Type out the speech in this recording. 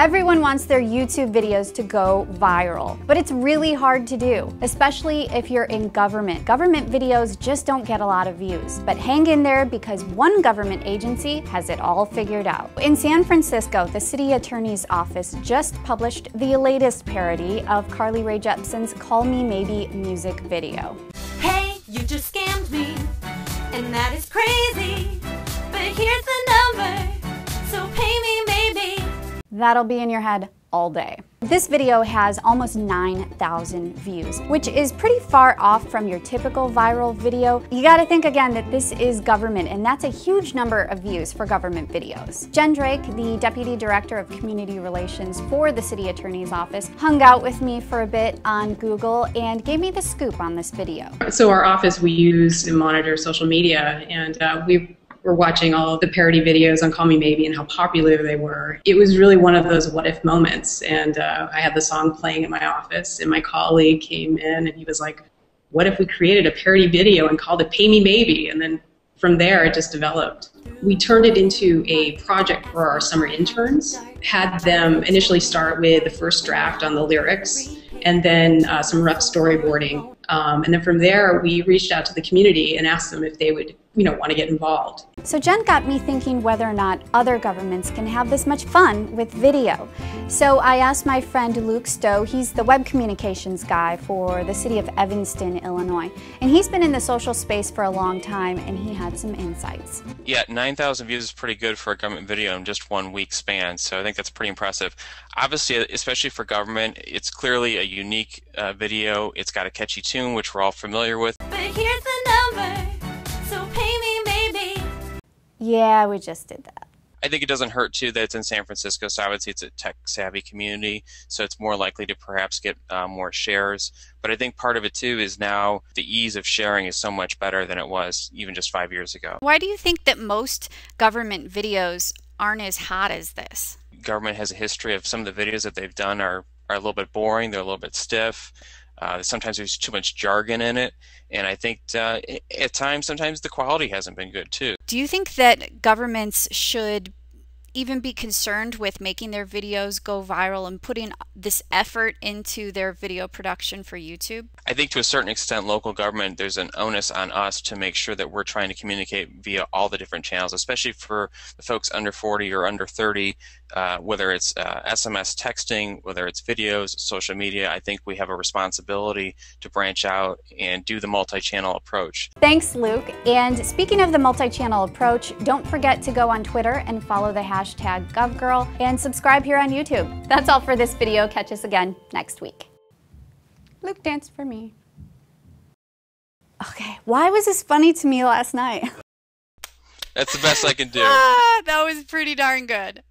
Everyone wants their YouTube videos to go viral, but it's really hard to do, especially if you're in government. Government videos just don't get a lot of views, but hang in there because one government agency has it all figured out. In San Francisco, the city attorney's office just published the latest parody of Carly Rae Jepsen's Call Me Maybe music video. Hey, you just scammed me, and that is crazy, but here's the number, so pay me maybe. That'll be in your head all day. This video has almost 9,000 views, which is pretty far off from your typical viral video. You gotta think again that this is government, and that's a huge number of views for government videos. Jen Drake, the Deputy Director of Community Relations for the City Attorney's Office, hung out with me for a bit on Google and gave me the scoop on this video. So our office, we use and monitor social media, and we're watching all of the parody videos on Call Me Maybe and how popular they were. It was really one of those what if moments, and I had the song playing in my office, and my colleague came in and he was like, what if we created a parody video and called it Pay Me Maybe? And then from there it just developed. We turned it into a project for our summer interns, had them initially start with the first draft on the lyrics, and then some rough storyboarding. And then from there, we reached out to the community and asked them if they would, want to get involved. So Jen got me thinking whether or not other governments can have this much fun with video. So I asked my friend Luke Stowe, he's the web communications guy for the city of Evanston, Illinois. And he's been in the social space for a long time, and he had some insights. Yeah, 9,000 views is pretty good for a government video in just 1 week span, so I think that's pretty impressive. Obviously, especially for government, it's clearly a unique video. It's got a catchy tune, which we're all familiar with. But here's the number, so pay me maybe. Yeah, we just did that. I think it doesn't hurt too that it's in San Francisco, so obviously it's a tech-savvy community, so it's more likely to perhaps get more shares. But I think part of it too is now the ease of sharing is so much better than it was even just 5 years ago. Why do you think that most government videos aren't as hot as this? Government has a history of some of the videos that they've done are a little bit boring, they're a little bit stiff. Sometimes there's too much jargon in it, and I think at times, sometimes the quality hasn't been good too. Do you think that governments should even be concerned with making their videos go viral and putting this effort into their video production for YouTube? I think to a certain extent, local government, there's an onus on us to make sure that we're trying to communicate via all the different channels, especially for the folks under 40 or under 30, whether it's SMS texting, whether it's videos, social media. I think we have a responsibility to branch out and do the multi-channel approach. Thanks, Luke. And speaking of the multi-channel approach, don't forget to go on Twitter and follow the hashtag GovGirl and subscribe here on YouTube. That's all for this video. Catch us again next week. Luke danced for me. Okay, why was this funny to me last night? That's the best I can do. That was pretty darn good.